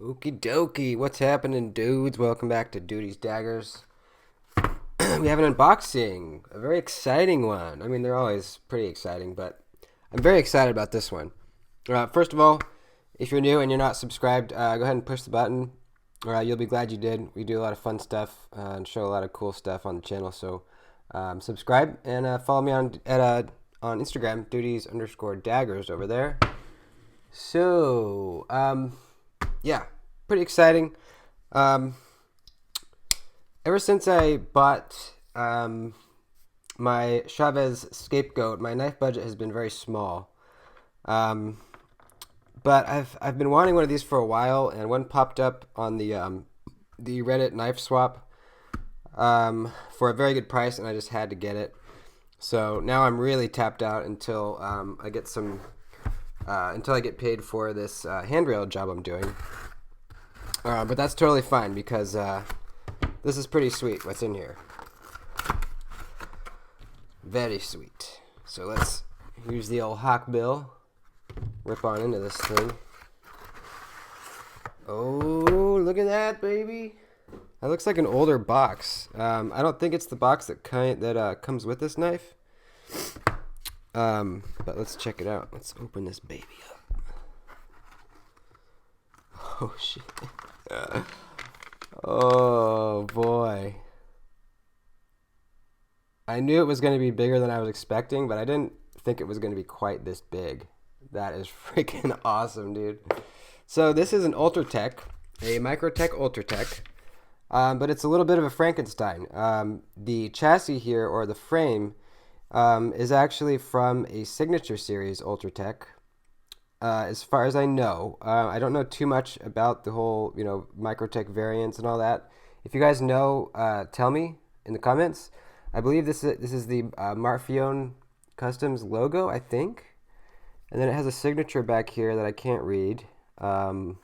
Okie dokie, what's happening, dudes? Welcome back to Duty's Daggers. We have an unboxing, a very exciting one. I mean, they're always pretty exciting, but I'm very excited about this one. First of all, if you're new and you're not subscribed, go ahead and push the button. You'll be glad you did. We do a lot of fun stuff and show a lot of cool stuff on the channel. So subscribe and follow me on Instagram, duties_daggers over there. So, yeah, pretty exciting. Um, Ever since I bought my Chavez scapegoat, my knife budget has been very small. Um, but I've been wanting one of these for a while, and one popped up on the Reddit knife swap for a very good price, and I just had to get it. So now I'm really tapped out until until I get paid for this handrail job I'm doing. But that's totally fine because this is pretty sweet what's in here. Very sweet. So let's use the old hawk bill. Rip on into this thing. Oh, look at that, baby. That looks like an older box. I don't think it's the box that comes with this knife. But let's check it out. Let's open this baby up. Oh, shit. Oh, boy. I knew it was going to be bigger than I was expecting, but I didn't think it was going to be quite this big. That is freaking awesome, dude. So this is an Ultratech, a Microtech Ultratech, but it's a little bit of a Frankenstein. The chassis here, or the frame, is actually from a Signature Series Ultratech. As far as I know, I don't know too much about the whole, Microtech variants and all that. If you guys know, tell me in the comments. I believe this is the Marfione Customs logo, I think. And then it has a signature back here that I can't read. But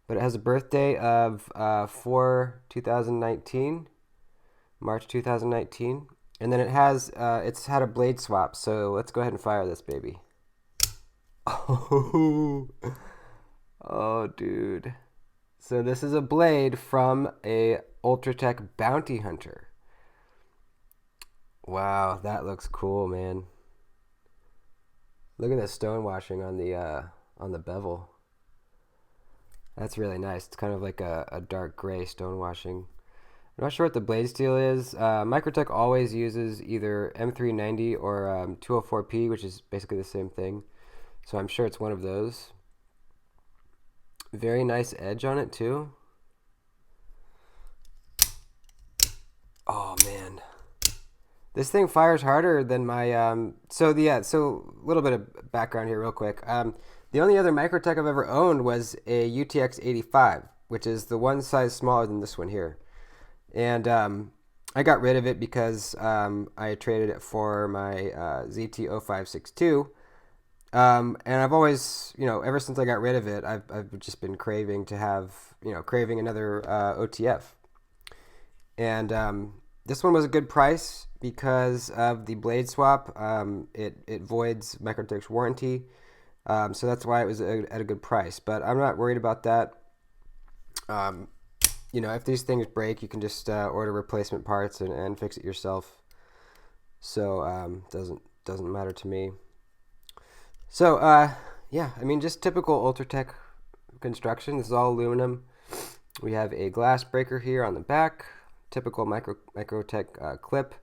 it has a birthday of 4/2019, March 2019. And then it's had a blade swap. So let's go ahead and fire this baby. Oh, oh, dude. So this is a blade from a Ultratech Bounty Hunter. Wow, that looks cool, man. Look at the stonewashing on the bevel. That's really nice. It's kind of like a dark gray stonewashing. I'm not sure what the blade steel is. Microtech always uses either M390 or 204P, which is basically the same thing. So I'm sure it's one of those. Very nice edge on it too. Oh man, this thing fires harder than my So a little bit of background here, real quick. The only other Microtech I've ever owned was a UTX 85, which is the one size smaller than this one here, and I got rid of it because I traded it for my ZT 0562. And I've always, ever since I got rid of it, I've just been craving to have, craving another OTF. And this one was a good price because of the blade swap. It voids Microtech's warranty, so that's why it was at a good price. But I'm not worried about that. If these things break, you can just order replacement parts and fix it yourself. So doesn't matter to me. So, yeah, I mean, just typical Ultratech construction. This is all aluminum. We have a glass breaker here on the back. Typical Microtech clip,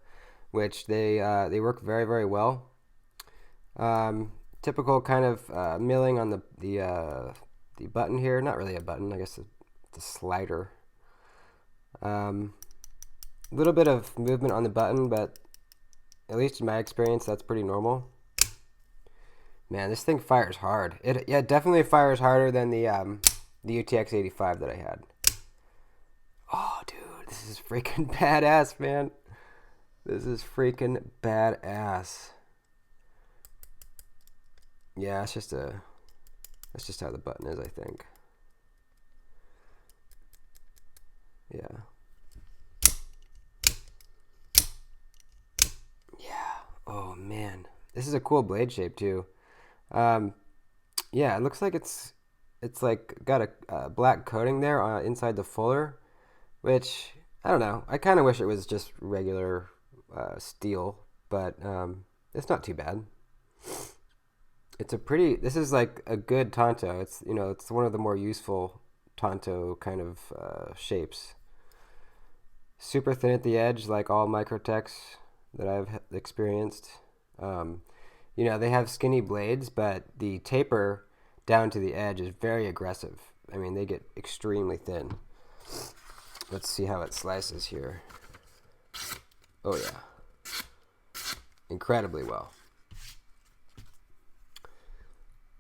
which they work very, very well. Typical kind of milling on the button here. Not really a button, I guess it's a slider. A little bit of movement on the button, but at least in my experience, that's pretty normal. Man, this thing fires hard. It definitely fires harder than the UTX 85 that I had. Oh, dude, this is freaking badass, man. This is freaking badass. Yeah, that's just how the button is, I think. Yeah. Yeah. Oh man, this is a cool blade shape too. Yeah, it looks like it's it's like got a black coating there inside the fuller, which I don't know. I kind of wish it was just regular steel, but it's not too bad. It's a pretty. This is like a good Tonto. It's it's one of the more useful Tonto kind of shapes. Super thin at the edge, like all Microtechs that I've experienced. Um, they have skinny blades, but the taper down to the edge is very aggressive. I mean, they get extremely thin. Let's see how it slices here. Oh yeah, incredibly well.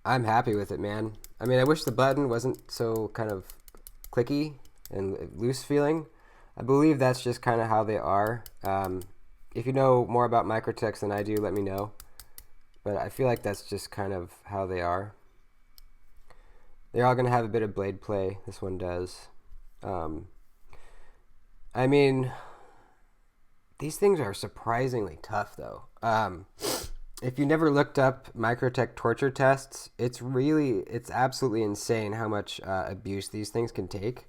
I'm happy with it, man. I mean, I wish the button wasn't so kind of clicky and loose feeling. I believe that's just kind of how they are. If you know more about Microtechs than I do, let me know. But I feel like that's just kind of how they are. They're all going to have a bit of blade play. This one does. I mean, these things are surprisingly tough, though. If you never looked up Microtech torture tests, it's absolutely insane how much abuse these things can take.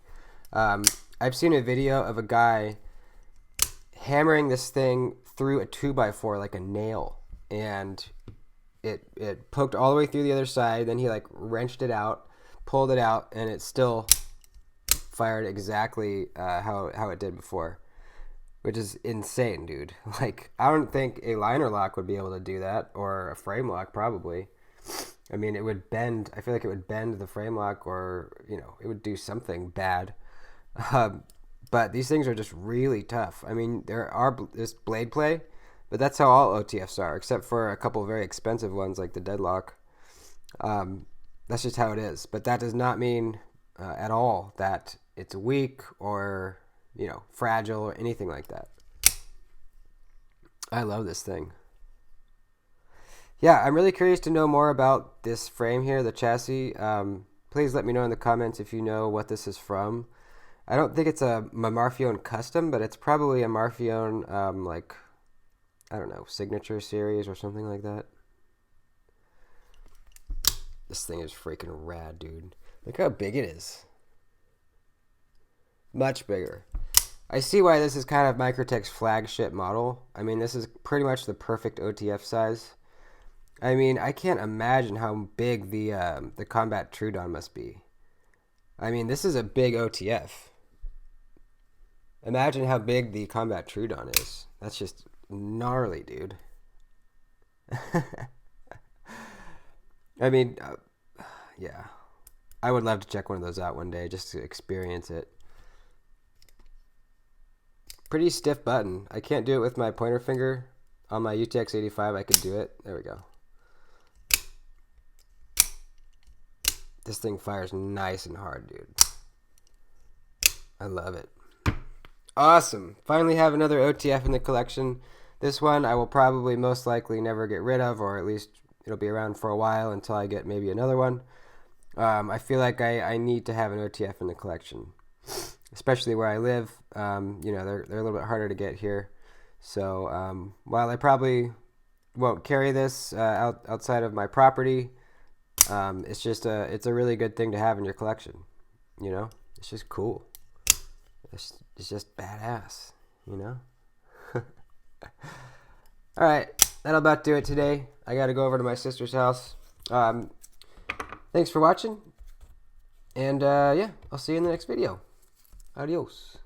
I've seen a video of a guy hammering this thing through a 2x4 like a nail, and it poked all the way through the other side. Then he like wrenched it out, pulled it out, and it still fired exactly how it did before, which is insane, dude. Like, I don't think a liner lock would be able to do that, or a frame lock probably. I mean, it would bend. I feel like it would bend the frame lock, or it would do something bad. But these things are just really tough. I mean, there's blade play, but that's how all OTFs are, except for a couple very expensive ones like the Deadlock. That's just how it is. But that does not mean at all that it's weak or fragile or anything like that. I love this thing. Yeah, I'm really curious to know more about this frame here, the chassis. Please let me know in the comments if you know what this is from. I don't think it's a Marfione custom, but it's probably a Marfione, I don't know, signature series or something like that. This thing is freaking rad, dude. Look how big it is. Much bigger. I see why this is kind of Microtech's flagship model. I mean, this is pretty much the perfect OTF size. I mean, I can't imagine how big the Combat Trudon must be. I mean, this is a big OTF. Imagine how big the Combat Trudon is. That's just gnarly, dude. I mean, yeah. I would love to check one of those out one day just to experience it. Pretty stiff button. I can't do it with my pointer finger. On my UTX 85, I could do it. There we go. This thing fires nice and hard, dude. I love it. Awesome. Finally have another OTF in the collection. This one I will probably most likely never get rid of, or at least it'll be around for a while until I get maybe another one. I feel like I need to have an OTF in the collection, especially where I live. They're a little bit harder to get here. So while I probably won't carry this outside of my property, it's a really good thing to have in your collection. It's just cool. It's just badass. All right, that'll about do it today. I got to go over to my sister's house. Thanks for watching, and yeah, I'll see you in the next video. Adios.